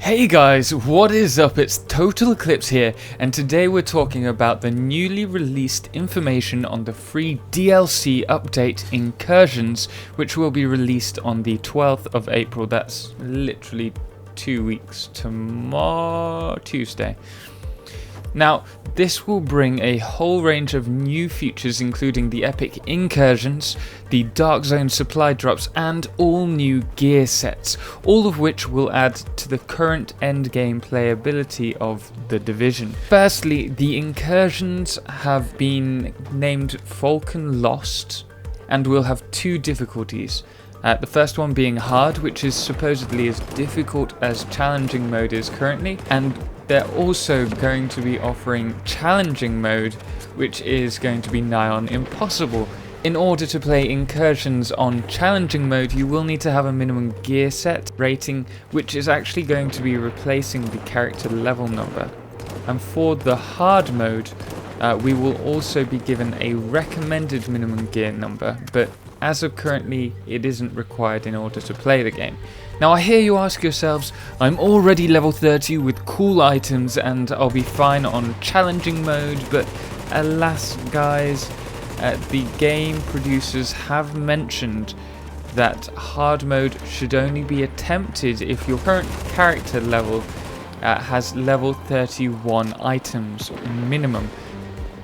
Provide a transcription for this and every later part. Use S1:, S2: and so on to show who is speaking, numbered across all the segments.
S1: Hey guys, what is up? It's TotalXclipse here, and today we're talking about the newly released information on the free DLC update Incursions, which will be released on the 12th of April. That's literally 2 weeks tomorrow, Tuesday. Now, this will bring a whole range of new features, including the epic Incursions, the Dark Zone supply drops, and all new gear sets, all of which will add to the current endgame playability of The Division. Firstly, the Incursions have been named Falcon Lost, and will have two difficulties. The first one being hard, which is supposedly as difficult as challenging mode is currently, and they're also going to be offering challenging mode, which is going to be nigh on impossible. In order to play Incursions on challenging mode, you will need to have a minimum gear set rating, which is actually going to be replacing the character level number. And for the hard mode, we will also be given a recommended minimum gear number, but as of currently, it isn't required in order to play the game. Now I hear you ask yourselves, I'm already level 30 with cool items and I'll be fine on challenging mode, but alas guys, the game producers have mentioned that hard mode should only be attempted if your current character level has level 31 items minimum.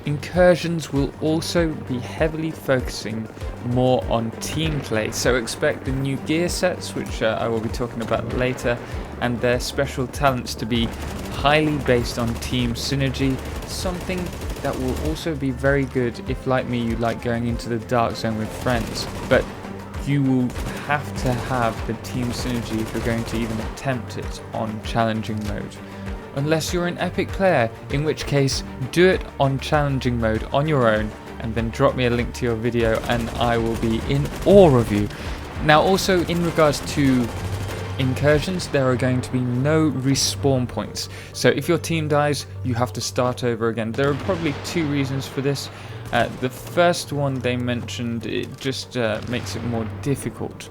S1: Incursions will also be heavily focusing more on team play, so expect the new gear sets, which I will be talking about later, and their special talents to be highly based on team synergy, something that will also be very good if, like me, you like going into the Dark Zone with friends, but you will have to have the team synergy if you're going to even attempt it on challenging mode. Unless you're an epic player, in which case do it on challenging mode on your own and then drop me a link to your video and I will be in awe of you. Now also in regards to Incursions, there are going to be no respawn points, so if your team dies you have to start over again. There are probably two reasons for this. The first one they mentioned, it just makes it more difficult.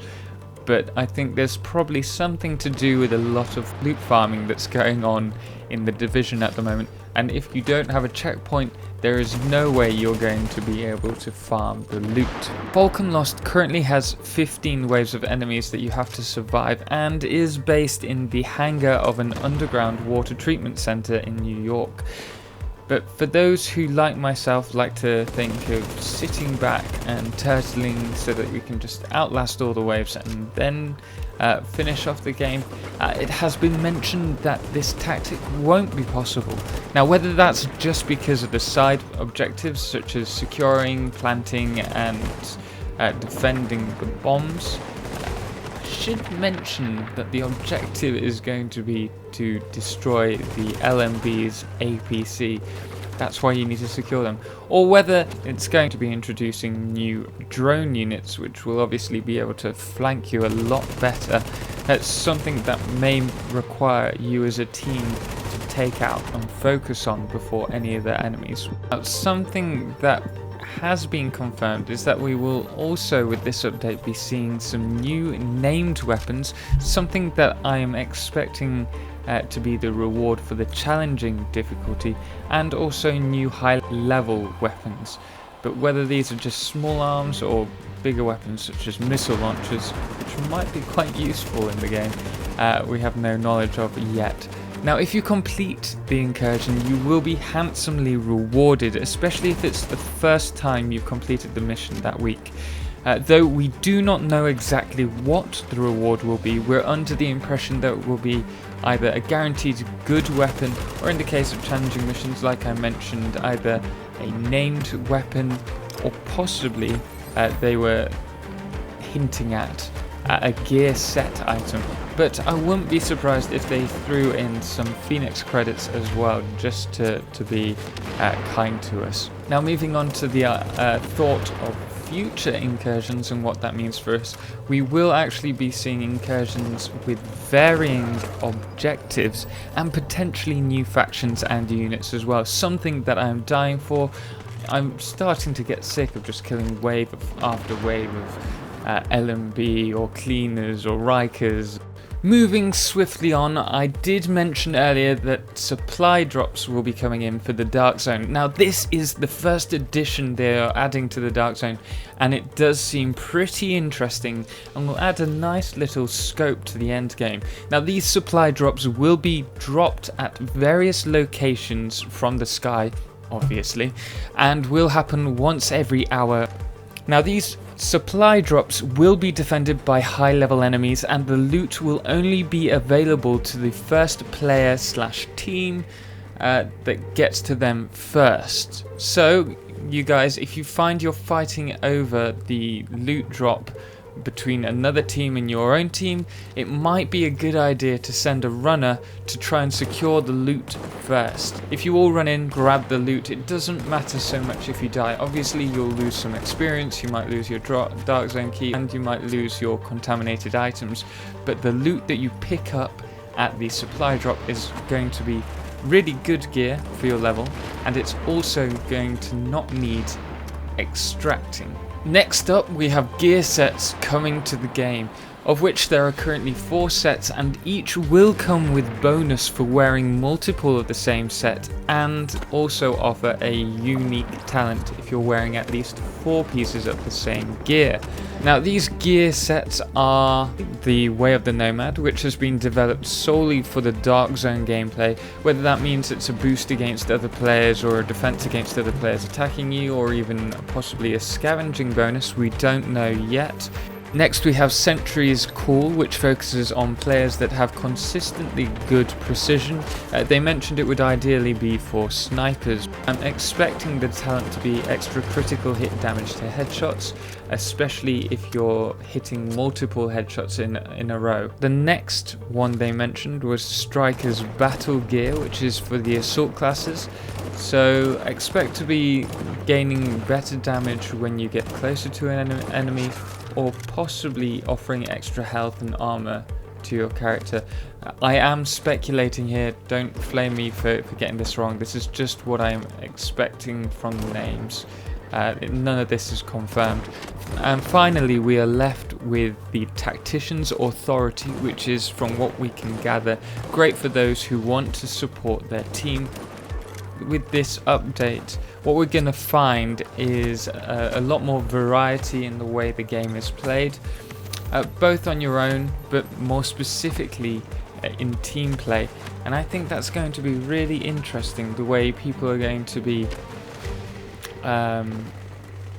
S1: But I think there's probably something to do with a lot of loot farming that's going on in The Division at the moment, and if you don't have a checkpoint, there is no way you're going to be able to farm the loot. Falcon Lost currently has 15 waves of enemies that you have to survive and is based in the hangar of an underground water treatment center in New York. But for those who, like myself, like to think of sitting back and turtling so that we can just outlast all the waves and then finish off the game, it has been mentioned that this tactic won't be possible. Now, whether that's just because of the side objectives such as securing, planting and defending the bombs, I should mention that the objective is going to be to destroy the LMB's APC. That's why you need to secure them. Or whether it's going to be introducing new drone units, which will obviously be able to flank you a lot better. That's something that may require you as a team to take out and focus on before any of the enemies. Now, something that has been confirmed is that we will also with this update be seeing some new named weapons, something that I am expecting to be the reward for the challenging difficulty, and also new high level weapons. But whether these are just small arms or bigger weapons such as missile launchers, which might be quite useful in the game, we have no knowledge of yet. Now, if you complete the Incursion, you will be handsomely rewarded, especially if it's the first time you've completed the mission that week. Though we do not know exactly what the reward will be, we're under the impression that it will be either a guaranteed good weapon, or in the case of challenging missions, like I mentioned, either a named weapon, or possibly they were hinting at a gear set item. But I wouldn't be surprised if they threw in some Phoenix credits as well, just to be kind to us. Now, moving on to the thought of future Incursions and what that means for us, we will actually be seeing Incursions with varying objectives and potentially new factions and units as well, something that I'm dying for. I'm starting to get sick of just killing wave after wave of LMB or cleaners or Rikers. Moving swiftly on, I did mention earlier that supply drops will be coming in for the Dark Zone. Now this is the first addition they are adding to the Dark Zone, and it does seem pretty interesting and will add a nice little scope to the end game. Now these supply drops will be dropped at various locations from the sky, obviously, and will happen once every hour. Now these supply drops will be defended by high level enemies, and the loot will only be available to the first player / team that gets to them first. So you guys, if you find you're fighting over the loot drop between another team and your own team, it might be a good idea to send a runner to try and secure the loot first. If you all run in, grab the loot, it doesn't matter so much if you die. Obviously you'll lose some experience, you might lose your Dark Zone key, and you might lose your contaminated items, but the loot that you pick up at the supply drop is going to be really good gear for your level, and it's also going to not need extracting. Next up, we have gear sets coming to the game, of which there are currently 4 sets, and each will come with bonus for wearing multiple of the same set, and also offer a unique talent if you're wearing at least 4 pieces of the same gear. Now these gear sets are the Way of the Nomad, which has been developed solely for the Dark Zone gameplay, whether that means it's a boost against other players or a defense against other players attacking you, or even possibly a scavenging bonus, we don't know yet. Next we have Sentry's Call, which focuses on players that have consistently good precision. They mentioned it would ideally be for snipers. I'm expecting the talent to be extra critical hit damage to headshots, especially if you're hitting multiple headshots in a row. The next one they mentioned was Striker's Battle Gear, which is for the assault classes. So expect to be gaining better damage when you get closer to an enemy, or possibly offering extra health and armor to your character. I am speculating here, don't flame me for getting this wrong. This is just what I'm expecting from the names. None of this is confirmed. And finally we are left with the Tactician's Authority, which is, from what we can gather, great for those who want to support their team. With this update, what we're going to find is a lot more variety in the way the game is played, both on your own, but more specifically in team play. And I think that's going to be really interesting, the way people are going to be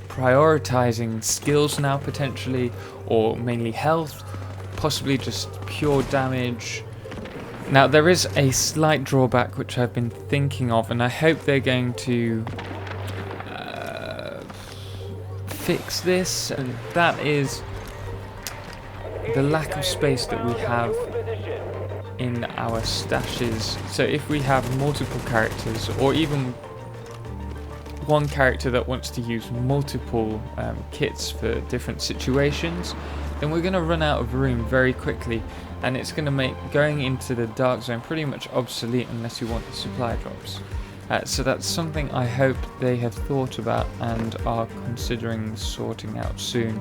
S1: prioritizing skills now potentially, or mainly health, possibly just pure damage. Now there is a slight drawback which I've been thinking of, and I hope they're going to fix this, and that is the lack of space that we have in our stashes. So if we have multiple characters, or even one character that wants to use multiple kits for different situations, then we're going to run out of room very quickly, and it's going to make going into the Dark Zone pretty much obsolete unless you want the supply drops. So that's something I hope they have thought about and are considering sorting out soon.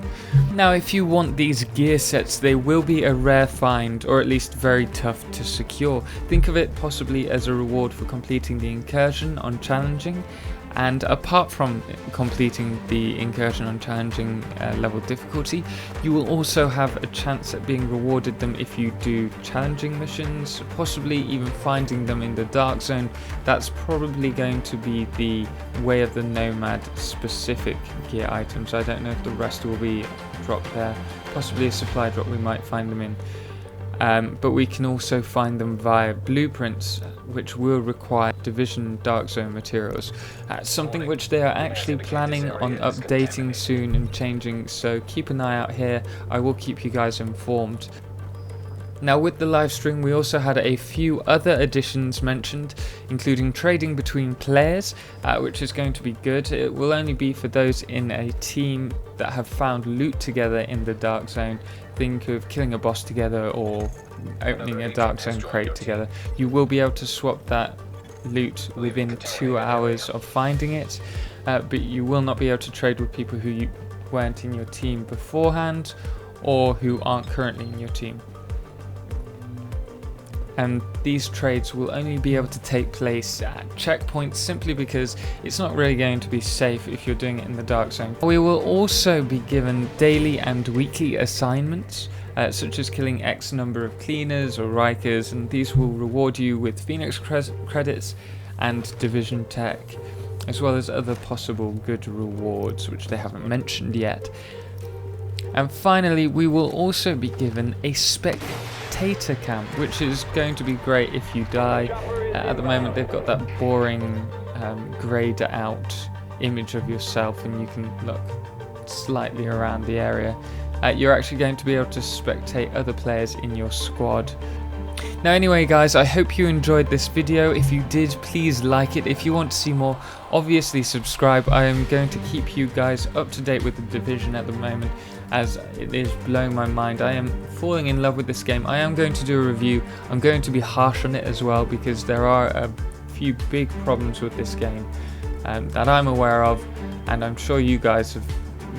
S1: Now if you want these gear sets, they will be a rare find, or at least very tough to secure. Think of it possibly as a reward for completing the incursion on challenging, and apart from completing the incursion on challenging level difficulty, you will also have a chance at being rewarded them if you do challenging missions, possibly even finding them in the Dark Zone. That's probably going to be the Way of the Nomad specific gear items. I don't know if the rest will be dropped there, possibly a supply drop we might find them in. But we can also find them via blueprints, which will require Division Dark Zone materials. Something which they are actually planning on updating soon and changing, so keep an eye out here. I will keep you guys informed. Now with the live stream we also had a few other additions mentioned, including trading between players, which is going to be good. It will only be for those in a team that have found loot together in the Dark Zone. Think of killing a boss together or opening a Dark Zone crate together. You will be able to swap that loot within 2 hours of finding it, but you will not be able to trade with people who weren't in your team beforehand or who aren't currently in your team. and these trades will only be able to take place at checkpoints simply because it's not really going to be safe if you're doing it in the dark zone. We will also be given daily and weekly assignments, such as killing X number of cleaners or Rikers, and these will reward you with Phoenix credits and Division Tech, as well as other possible good rewards which they haven't mentioned yet. And finally, we will also be given a Spectator camp, which is going to be great if you die. At the moment they've got that boring grayed out image of yourself and you can look slightly around the area. You're actually going to be able to spectate other players in your squad. Now anyway guys, I hope you enjoyed this video. If you did, please like it. If you want to see more, obviously subscribe. I am going to keep you guys up to date with the Division at the moment, as it is blowing my mind. I am falling in love with this game. I am going to do a review. I'm going to be harsh on it as well, because there are a few big problems with this game that I'm aware of, and I'm sure you guys have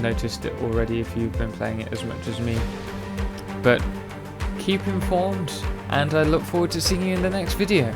S1: noticed it already if you've been playing it as much as me. But keep informed, and I look forward to seeing you in the next video.